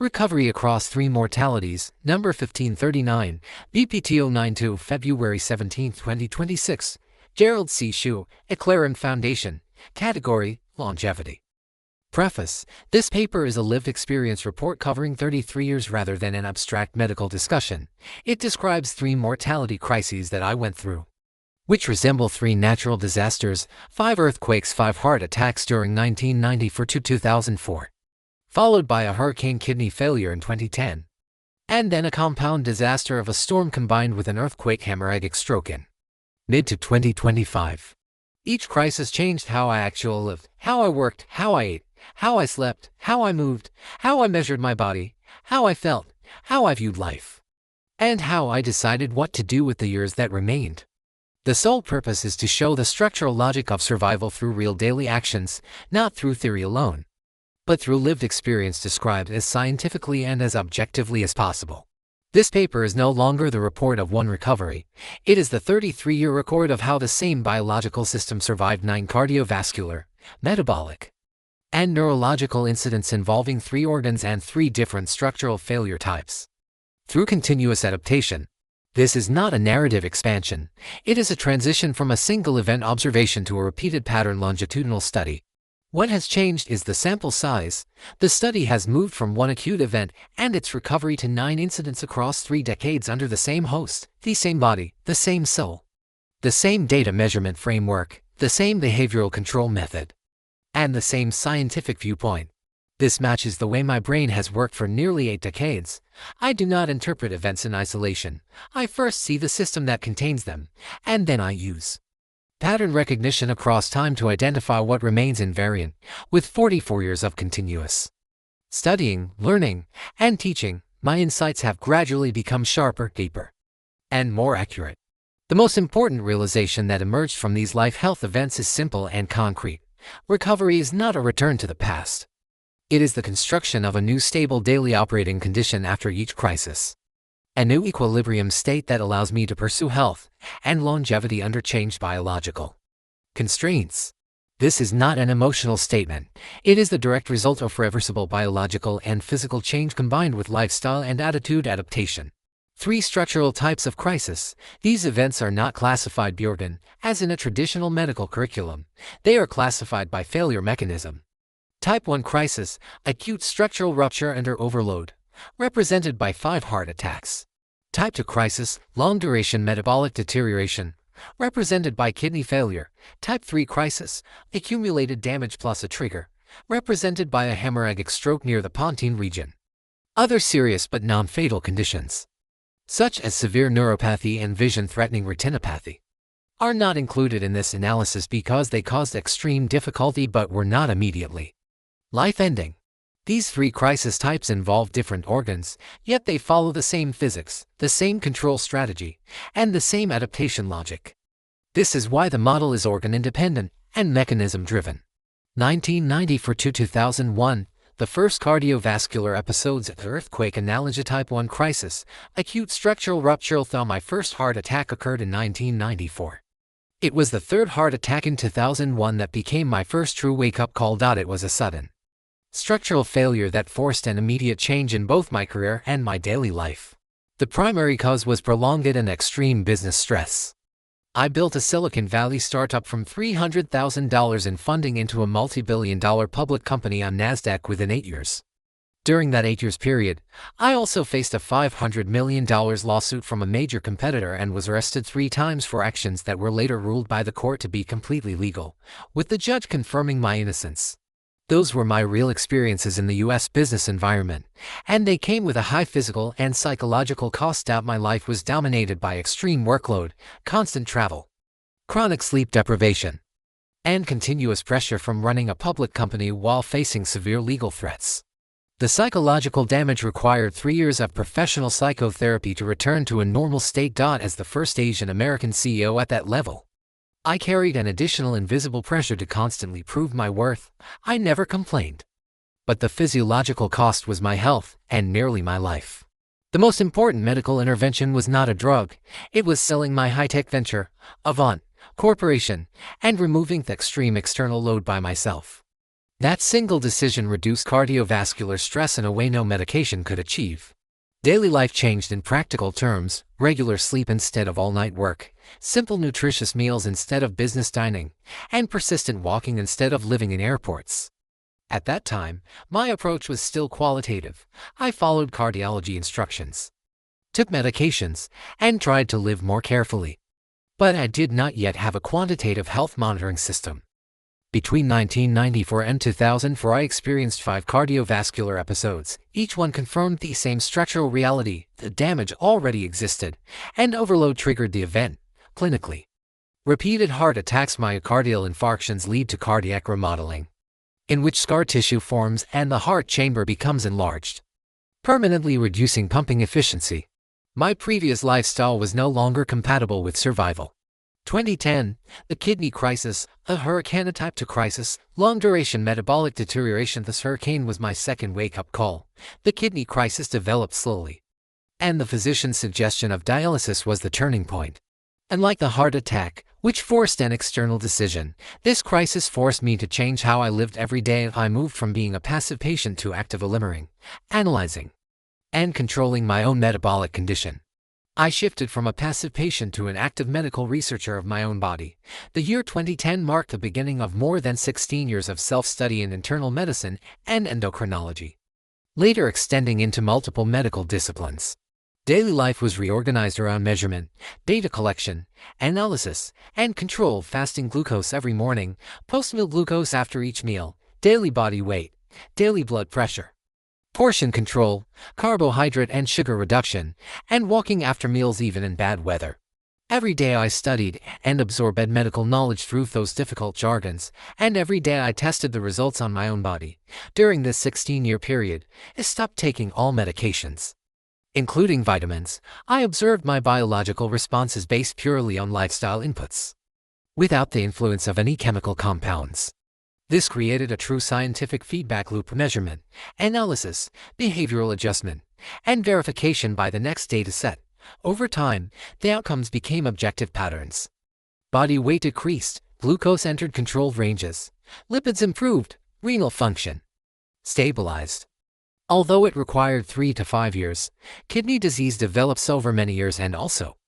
Recovery across 3 mortalities, number 1539, VPT 092, February 17, 2026. Gerald C. EclaireMD Foundation. Category: Longevity. Preface: this paper is a lived experience report covering 33 years rather than an abstract medical discussion. It describes 3 mortality crises that I went through, which resemble 3 natural disasters, 5 earthquakes, 5 heart attacks during 1994 to 2004. Followed by a hurricane kidney failure in 2010. And then a compound disaster of a storm combined with an earthquake hemorrhagic stroke in mid-2025. Each crisis changed how I actually lived, how I worked, how I ate, how I slept, how I moved, how I measured my body, how I felt, how I viewed life, and how I decided what to do with the years that remained. The sole purpose is to show the structural logic of survival through real daily actions, not through theory alone, but through lived experience described as scientifically and as objectively as possible. This paper is no longer the report of one recovery. It is the 33-year record of how the same biological system survived 9 cardiovascular, metabolic, and neurological incidents involving 3 organs and 3 different structural failure types. Through continuous adaptation. This is not a narrative expansion. It is a transition from a single event observation to a repeated pattern longitudinal study. What has changed is the sample size. The study has moved from 1 acute event and its recovery to 9 incidents across 3 decades under the same host, the same body, the same soul, the same data measurement framework, the same behavioral control method, and the same scientific viewpoint. This matches the way my brain has worked for nearly 8 decades. I do not interpret events in isolation. I first see the system that contains them, and then I use pattern recognition across time to identify what remains invariant. With 44 years of continuous studying, learning, and teaching, my insights have gradually become sharper, deeper, and more accurate. The most important realization that emerged from these life health events is simple and concrete. Recovery is not a return to the past. It is the construction of a new stable daily operating condition after each crisis. A new equilibrium state that allows me to pursue health and longevity under changed biological constraints. This is not an emotional statement. It is the direct result of irreversible biological and physical change combined with lifestyle and attitude adaptation. 3 structural types of crisis. These events are not classified by organ, as in a traditional medical curriculum. They are classified by failure mechanism. Type 1 crisis, acute structural rupture under overload, represented by 5 heart attacks. Type 2 crisis, long-duration metabolic deterioration, represented by kidney failure. Type 3 crisis, accumulated damage plus a trigger, represented by a hemorrhagic stroke near the pontine region. Other serious but non-fatal conditions, such as severe neuropathy and vision-threatening retinopathy, are not included in this analysis because they caused extreme difficulty but were not immediately life-ending. These 3 crisis types involve different organs, yet they follow the same physics, the same control strategy, and the same adaptation logic. This is why the model is organ-independent and mechanism-driven. 1994 to 2001, the first cardiovascular episodes of earthquake analogy type 1 crisis, acute structural rupture. My first heart attack occurred in 1994. It was the 3rd heart attack in 2001 that became my first true wake-up call. It was a sudden structural failure that forced an immediate change in both my career and my daily life. The primary cause was prolonged and extreme business stress. I built a Silicon Valley startup from $300,000 in funding into a multi-billion-dollar public company on NASDAQ within 8 years. During that 8 years period, I also faced a $500 million lawsuit from a major competitor and was arrested 3 times for actions that were later ruled by the court to be completely legal, with the judge confirming my innocence. Those were my real experiences in the U.S. business environment, and they came with a high physical and psychological cost. My life was dominated by extreme workload, constant travel, chronic sleep deprivation, and continuous pressure from running a public company while facing severe legal threats. The psychological damage required 3 years of professional psychotherapy to return to a normal state. As the first Asian American CEO at that level, I carried an additional invisible pressure to constantly prove my worth. I never complained. But the physiological cost was my health and nearly my life. The most important medical intervention was not a drug. It was selling my high-tech venture, Avant Corporation, and removing the extreme external load by myself. That single decision reduced cardiovascular stress in a way no medication could achieve. Daily life changed in practical terms: regular sleep instead of all-night work, simple nutritious meals instead of business dining, and persistent walking instead of living in airports. At that time, my approach was still qualitative. I followed cardiology instructions, took medications, and tried to live more carefully. But I did not yet have a quantitative health monitoring system. Between 1994 and 2004, I experienced 5 cardiovascular episodes. Each one confirmed the same structural reality: the damage already existed, and overload triggered the event. Clinically, repeated heart attacks, myocardial infarctions lead to cardiac remodeling, in which scar tissue forms and the heart chamber becomes enlarged, permanently reducing pumping efficiency. My previous lifestyle was no longer compatible with survival. 2010, the kidney crisis, a hurricane type 2 crisis, long-duration metabolic deterioration. This hurricane was my second wake-up call. The kidney crisis developed slowly, and the physician's suggestion of dialysis was the turning point. Unlike the heart attack, which forced an external decision, this crisis forced me to change how I lived every day. I moved from being a passive patient to active eliminating, analyzing, and controlling my own metabolic condition. I shifted from a passive patient to an active medical researcher of my own body. The year 2010 marked the beginning of more than 16 years of self-study in internal medicine and endocrinology, later extending into multiple medical disciplines. Daily life was reorganized around measurement, data collection, analysis, and control: fasting glucose every morning, post-meal glucose after each meal, daily body weight, daily blood pressure, portion control, carbohydrate and sugar reduction, and walking after meals even in bad weather. Every day I studied and absorbed medical knowledge through those difficult jargons, and every day I tested the results on my own body. During this 16-year period, I stopped taking all medications, including vitamins. I observed my biological responses based purely on lifestyle inputs, without the influence of any chemical compounds. This created a true scientific feedback loop: measurement, analysis, behavioral adjustment, and verification by the next data set. Over time, the outcomes became objective patterns. Body weight decreased, glucose entered controlled ranges, lipids improved, renal function stabilized. Although it required 3 to 5 years, kidney disease develops over many years and also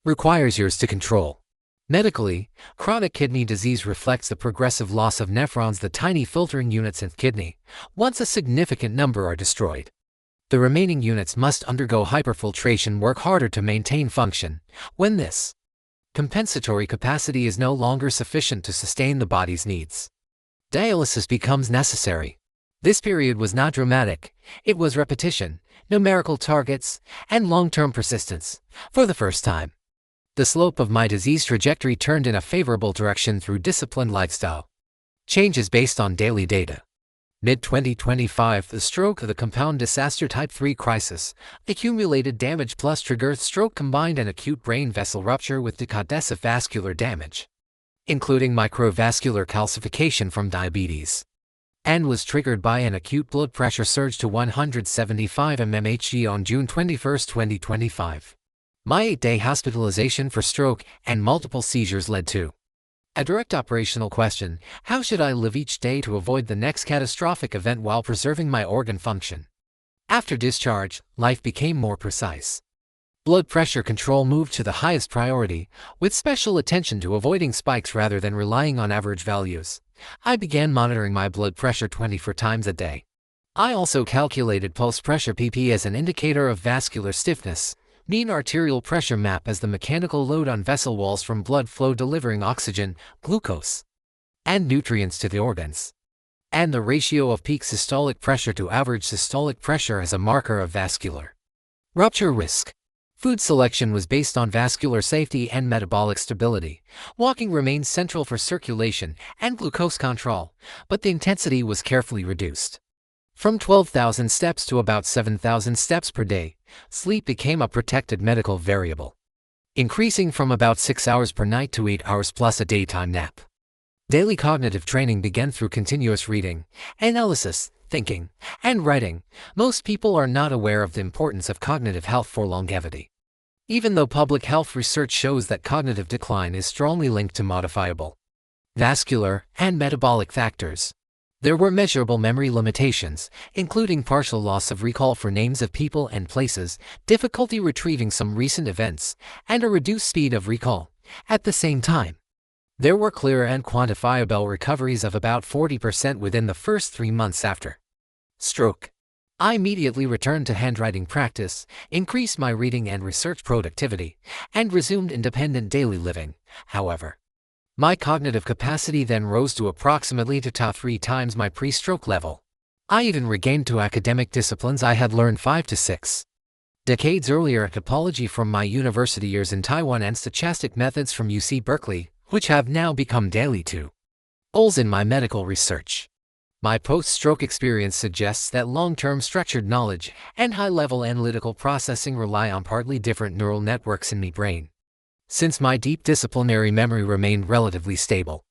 requires years to control. Medically, chronic kidney disease reflects the progressive loss of nephrons, the tiny filtering units in the kidney. Once a significant number are destroyed, the remaining units must undergo hyperfiltration, work harder to maintain function. When this compensatory capacity is no longer sufficient to sustain the body's needs, dialysis becomes necessary. This period was not dramatic. It was repetition, numerical targets, and long-term persistence. For the first time, the slope of my disease trajectory turned in a favorable direction through disciplined lifestyle changes based on daily data. Mid-2025, the stroke, the compound disaster type 3 crisis, accumulated damage plus triggered stroke, combined an acute brain vessel rupture with decadessive vascular damage, including microvascular calcification from diabetes, and was triggered by an acute blood pressure surge to 175 mmHg on June 21, 2025. My 8-day hospitalization for stroke and multiple seizures led to a direct operational question: how should I live each day to avoid the next catastrophic event while preserving my organ function? After discharge, life became more precise. Blood pressure control moved to the highest priority, with special attention to avoiding spikes rather than relying on average values. I began monitoring my blood pressure 24 times a day. I also calculated pulse pressure (PP) as an indicator of vascular stiffness, mean arterial pressure (MAP) as the mechanical load on vessel walls from blood flow delivering oxygen, glucose, and nutrients to the organs, and the ratio of peak systolic pressure to average systolic pressure as a marker of vascular rupture risk. Food selection was based on vascular safety and metabolic stability. Walking remained central for circulation and glucose control, but the intensity was carefully reduced from 12,000 steps to about 7,000 steps per day. Sleep became a protected medical variable, increasing from about 6 hours per night to 8 hours plus a daytime nap. Daily cognitive training began through continuous reading, analysis, thinking, and writing. Most people are not aware of the importance of cognitive health for longevity, even though public health research shows that cognitive decline is strongly linked to modifiable vascular and metabolic factors. There were measurable memory limitations, including partial loss of recall for names of people and places, difficulty retrieving some recent events, and a reduced speed of recall. At the same time, there were clear and quantifiable recoveries of about 40% within the first 3 months after stroke. I immediately returned to handwriting practice, increased my reading and research productivity, and resumed independent daily living. However, my cognitive capacity then rose to approximately 3 times my pre-stroke level. I even regained to academic disciplines I had learned 5 to 6 decades earlier at topology from my university years in Taiwan and stochastic methods from UC Berkeley, which have now become daily tools in my medical research. My post-stroke experience suggests that long-term structured knowledge and high-level analytical processing rely on partly different neural networks in my brain, since my deep disciplinary memory remained relatively stable,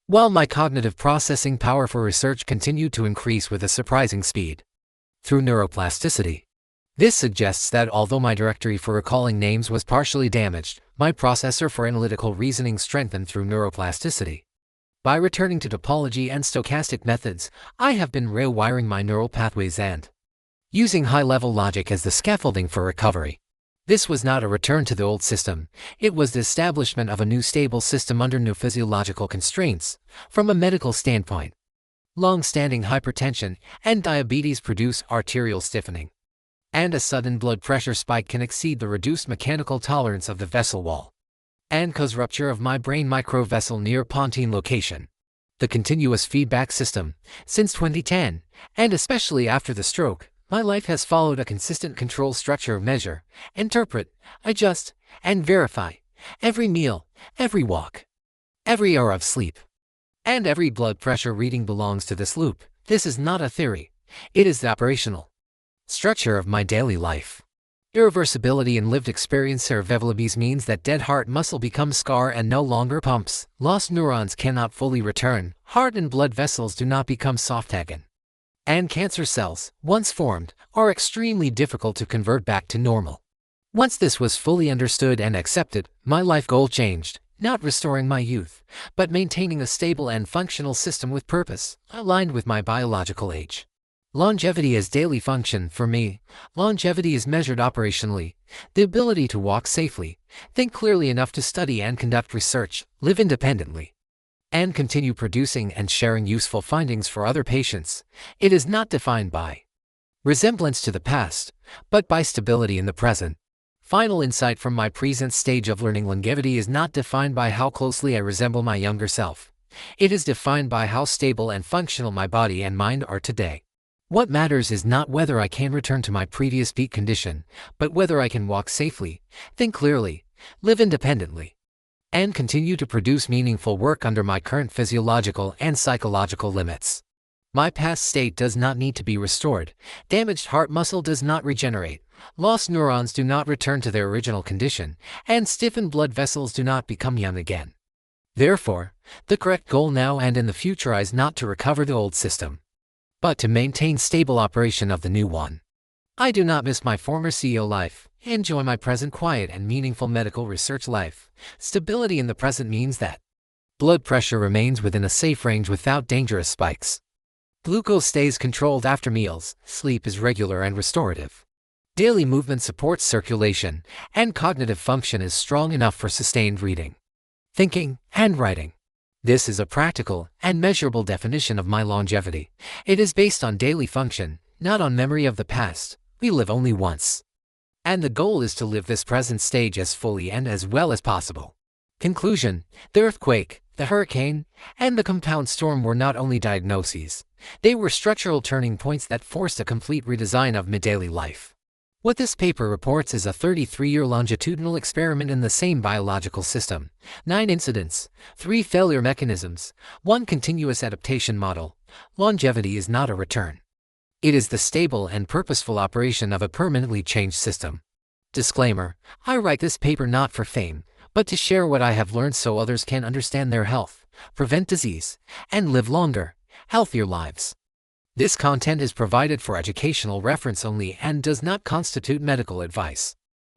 while my cognitive processing power for research continued to increase with a surprising speed. Through neuroplasticity. This suggests that although my directory for recalling names was partially damaged, my processor for analytical reasoning strengthened through neuroplasticity. By returning to topology and stochastic methods, I have been rewiring my neural pathways and using high-level logic as the scaffolding for recovery. This was not a return to the old system, it was the establishment of a new stable system under new physiological constraints. From a medical standpoint, long-standing hypertension and diabetes produce arterial stiffening, and a sudden blood pressure spike can exceed the reduced mechanical tolerance of the vessel wall and cause rupture of my brain microvessel near pontine location. The continuous feedback system, since 2010, and especially after the stroke, my life has followed a consistent control structure of measure, interpret, adjust, and verify. Every meal, every walk, every hour of sleep, and every blood pressure reading belongs to this loop. This is not a theory. It is the operational structure of my daily life. Irreversibility in lived experience. Irreversibility means that dead heart muscle becomes scar and no longer pumps. Lost neurons cannot fully return. Heart and blood vessels do not become soft again. And cancer cells, once formed, are extremely difficult to convert back to normal. Once this was fully understood and accepted, my life goal changed, not restoring my youth, but maintaining a stable and functional system with purpose, aligned with my biological age. Longevity as daily function. For me, longevity is measured operationally, the ability to walk safely, think clearly enough to study and conduct research, live independently, and continue producing and sharing useful findings for other patients. It is not defined by resemblance to the past, but by stability in the present. Final insight from my present stage of learning: longevity is not defined by how closely I resemble my younger self. It is defined by how stable and functional my body and mind are today. What matters is not whether I can return to my previous peak condition, but whether I can walk safely, think clearly, live independently, and continue to produce meaningful work under my current physiological and psychological limits. My past state does not need to be restored. Damaged heart muscle does not regenerate. Lost neurons do not return to their original condition, and stiffened blood vessels do not become young again. Therefore, the correct goal now and in the future is not to recover the old system, but to maintain stable operation of the new one. I do not miss my former CEO life. Enjoy my present quiet and meaningful medical research life. Stability in the present means that blood pressure remains within a safe range without dangerous spikes. Glucose stays controlled after meals. Sleep is regular and restorative. Daily movement supports circulation, and cognitive function is strong enough for sustained reading, thinking, and writing. This is a practical and measurable definition of my longevity. It is based on daily function, not on memory of the past. We live only once, and the goal is to live this present stage as fully and as well as possible. Conclusion: the earthquake, the hurricane, and the compound storm were not only diagnoses, they were structural turning points that forced a complete redesign of my daily life. What this paper reports is a 33-year longitudinal experiment in the same biological system, 9 incidents, 3 failure mechanisms, 1 continuous adaptation model. Longevity is not a return. It is the stable and purposeful operation of a permanently changed system. Disclaimer: I write this paper not for fame, but to share what I have learned so others can understand their health, prevent disease, and live longer, healthier lives. This content is provided for educational reference only and does not constitute medical advice.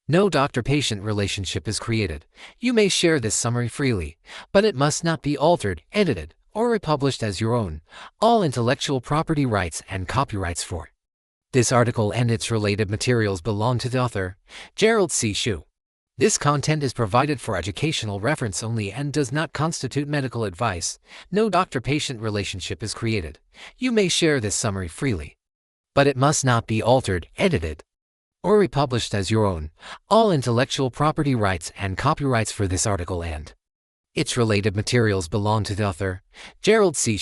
No doctor-patient relationship is created. You may share this summary freely, but it must not be altered, edited, or republished as your own, all intellectual property rights and copyrights for this article and its related materials belong to the author, Gerald C. This content is provided for educational reference only and does not constitute medical advice. No doctor-patient relationship is created. You may share this summary freely, but it must not be altered, edited, or republished as your own. All intellectual property rights and copyrights for this article and its related materials belong to the author, Gerald C.